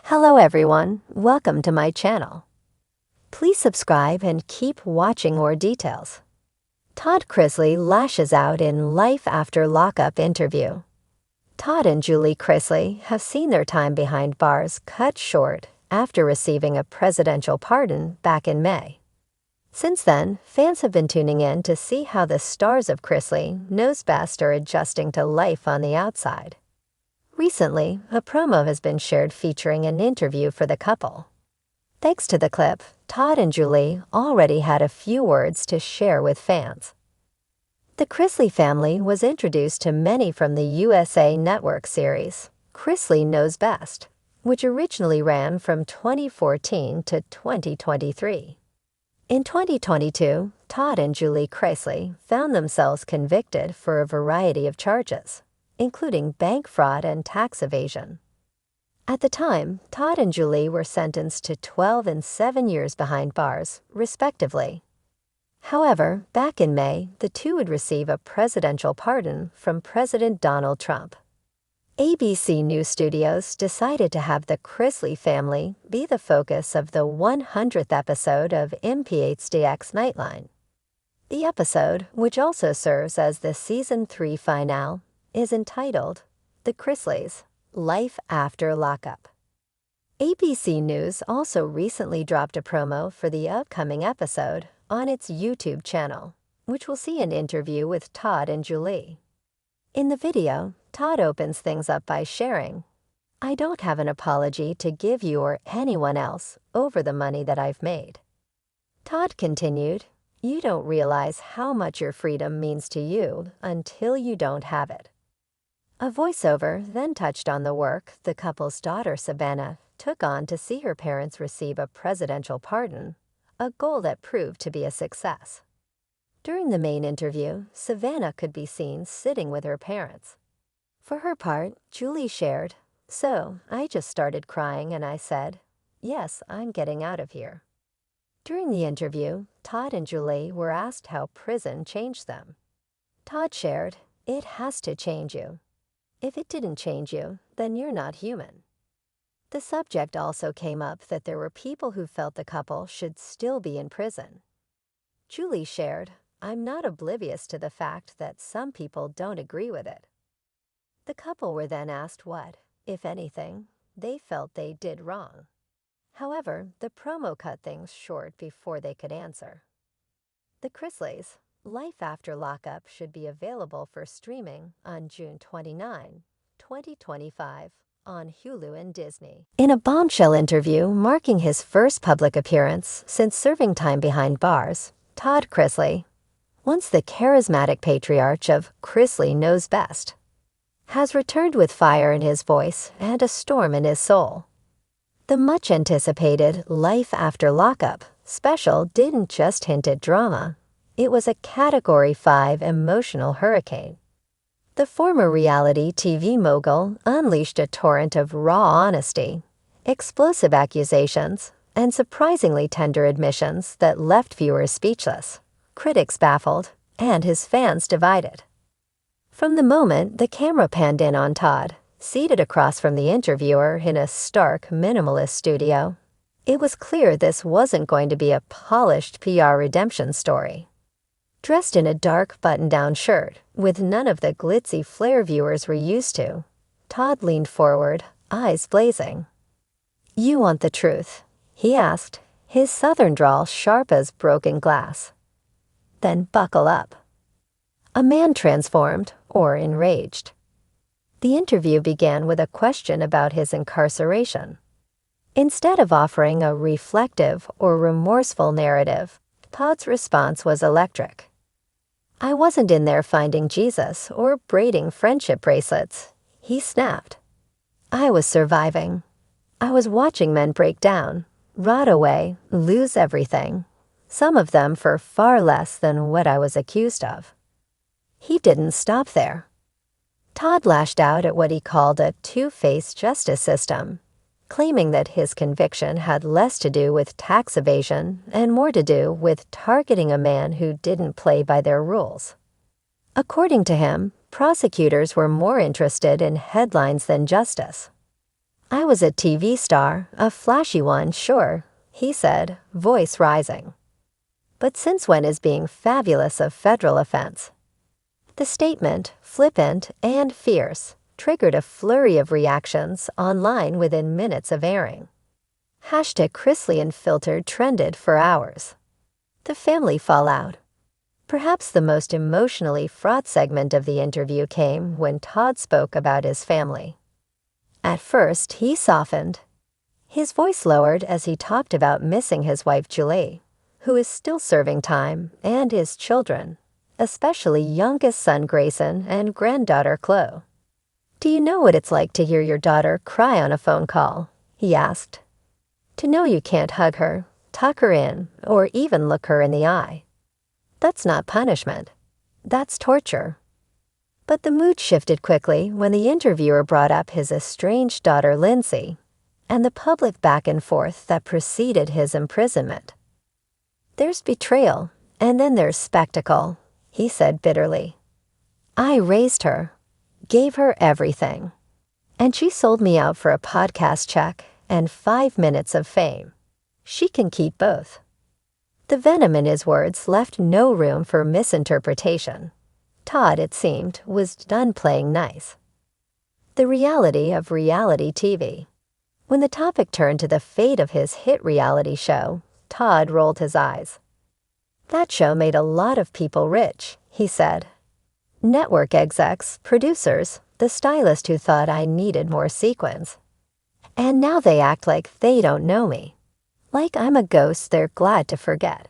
Hello everyone, welcome to my channel. Please subscribe and keep watching more details. Todd Chrisley lashes out in Life After Lockup interview. Todd and Julie Chrisley have seen their time behind bars cut short after receiving a presidential pardon back in May. Since then, fans have been tuning in to see how the stars of Chrisley knows best are adjusting to life on the outside. Recently, a promo has been shared featuring an interview for the couple. Thanks to the clip, Todd and Julie already had a few words to share with fans. The Chrisley family was introduced to many from the USA Network series, Chrisley Knows Best, which originally ran from 2014 to 2023. In 2022, Todd and Julie Chrisley found themselves convicted for a variety of charges, including bank fraud and tax evasion. At the time, Todd and Julie were sentenced to 12 and 7 years behind bars, respectively. However, back in May, the two would receive a presidential pardon from President Donald Trump. ABC News Studios decided to have the Chrisley family be the focus of the 100th episode of MPHDX Nightline. The episode, which also serves as the Season 3 finale, is entitled The Chrisleys, Life After Lockup. ABC News also recently dropped a promo for the upcoming episode on its YouTube channel, which will see an interview with Todd and Julie. In the video, Todd opens things up by sharing, "I don't have an apology to give you or anyone else over the money that I've made." Todd continued, "You don't realize how much your freedom means to you until you don't have it." A voiceover then touched on the work the couple's daughter Savannah took on to see her parents receive a presidential pardon, a goal that proved to be a success. During the main interview, Savannah could be seen sitting with her parents. For her part, Julie shared, "So, I just started crying and I said, 'Yes, I'm getting out of here.'" During the interview, Todd and Julie were asked how prison changed them. Todd shared, "It has to change you. If it didn't change you, then you're not human." The subject also came up that there were people who felt the couple should still be in prison. Julie shared, "I'm not oblivious to the fact that some people don't agree with it." The couple were then asked what, if anything, they felt they did wrong. However, the promo cut things short before they could answer. The Chrisleys, Life After Lockup should be available for streaming on June 29, 2025 on Hulu and Disney. In a bombshell interview marking his first public appearance since serving time behind bars, Todd Chrisley, once the charismatic patriarch of Chrisley Knows Best, has returned with fire in his voice and a storm in his soul. The much-anticipated Life After Lockup special didn't just hint at drama. It was a Category 5 emotional hurricane. The former reality TV mogul unleashed a torrent of raw honesty, explosive accusations, and surprisingly tender admissions that left viewers speechless, critics baffled, and his fans divided. From the moment the camera panned in on Todd, seated across from the interviewer in a stark, minimalist studio, it was clear this wasn't going to be a polished PR redemption story. Dressed in a dark button-down shirt, with none of the glitzy flair viewers were used to, Todd leaned forward, eyes blazing. "You want the truth?" he asked, his southern drawl sharp as broken glass. "Then buckle up." A man transformed, or enraged. The interview began with a question about his incarceration. Instead of offering a reflective or remorseful narrative, Todd's response was electric. "I wasn't in there finding Jesus or braiding friendship bracelets," he snapped. "I was surviving. I was watching men break down, rot away, lose everything, some of them for far less than what I was accused of." He didn't stop there. Todd lashed out at what he called a two-faced justice system, claiming that his conviction had less to do with tax evasion and more to do with targeting a man who didn't play by their rules. According to him, prosecutors were more interested in headlines than justice. "I was a TV star, a flashy one, sure," he said, voice rising. "But since when is being fabulous a federal offense?" The statement, flippant and fierce, triggered a flurry of reactions online within minutes of airing. #Chrisley Unfiltered trended for hours. The family fallout. Perhaps the most emotionally fraught segment of the interview came when Todd spoke about his family. At first, he softened. His voice lowered as he talked about missing his wife Julie, who is still serving time, and his children, especially youngest son Grayson and granddaughter Chloe. "Do you know what it's like to hear your daughter cry on a phone call?" he asked. "To know you can't hug her, tuck her in, or even look her in the eye. That's not punishment. That's torture." But the mood shifted quickly when the interviewer brought up his estranged daughter Lindsay and the public back and forth that preceded his imprisonment. "There's betrayal, and then there's spectacle," he said bitterly. "I raised her, gave her everything, and she sold me out for a podcast check and 5 minutes of fame. She can keep both." The venom in his words left no room for misinterpretation. Todd, it seemed, was done playing nice. The reality of reality TV. When the topic turned to the fate of his hit reality show, Todd rolled his eyes. "That show made a lot of people rich," he said. "Network execs, producers, the stylist who thought I needed more sequins. And now they act like they don't know me. Like I'm a ghost they're glad to forget."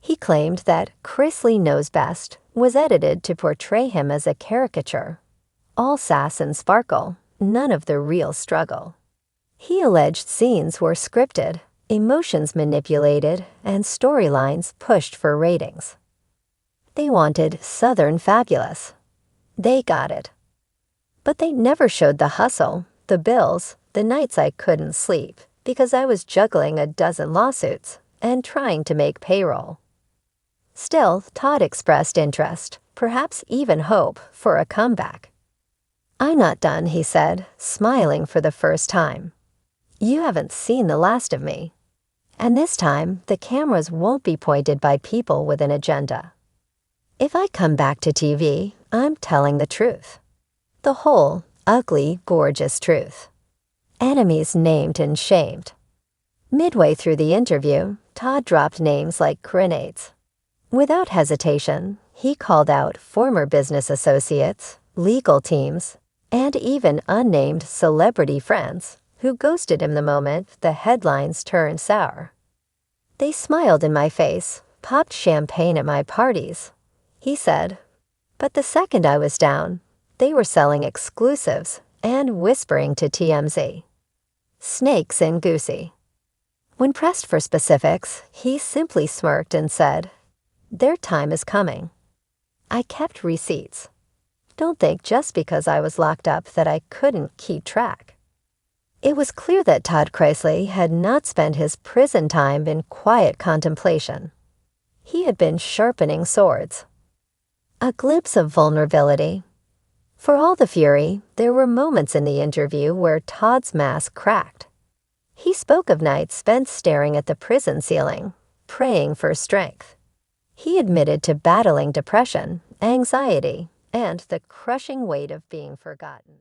He claimed that Chrisley Knows Best was edited to portray him as a caricature. All sass and sparkle, none of the real struggle. He alleged scenes were scripted, emotions manipulated, and storylines pushed for ratings. They wanted Southern fabulous. They got it. But they never showed the hustle, the bills, the nights I couldn't sleep because I was juggling a dozen lawsuits and trying to make payroll. Still, Todd expressed interest, perhaps even hope, for a comeback. "I'm not done," he said, smiling for the first time. "You haven't seen the last of me. And this time, the cameras won't be pointed by people with an agenda. If I come back to TV, I'm telling the truth. The whole, ugly, gorgeous truth. Enemies named and shamed." Midway through the interview, Todd dropped names like grenades. Without hesitation, he called out former business associates, legal teams, and even unnamed celebrity friends who ghosted him the moment the headlines turned sour. "They smiled in my face, popped champagne at my parties," he said. "But the second I was down, they were selling exclusives and whispering to TMZ. Snakes and goosey." When pressed for specifics, he simply smirked and said, "Their time is coming." "I kept receipts. Don't think just because I was locked up that I couldn't keep track." It was clear that Todd Chrisley had not spent his prison time in quiet contemplation. He had been sharpening swords. A glimpse of vulnerability. For all the fury, there were moments in the interview where Todd's mask cracked. He spoke of nights spent staring at the prison ceiling, praying for strength. He admitted to battling depression, anxiety, and the crushing weight of being forgotten.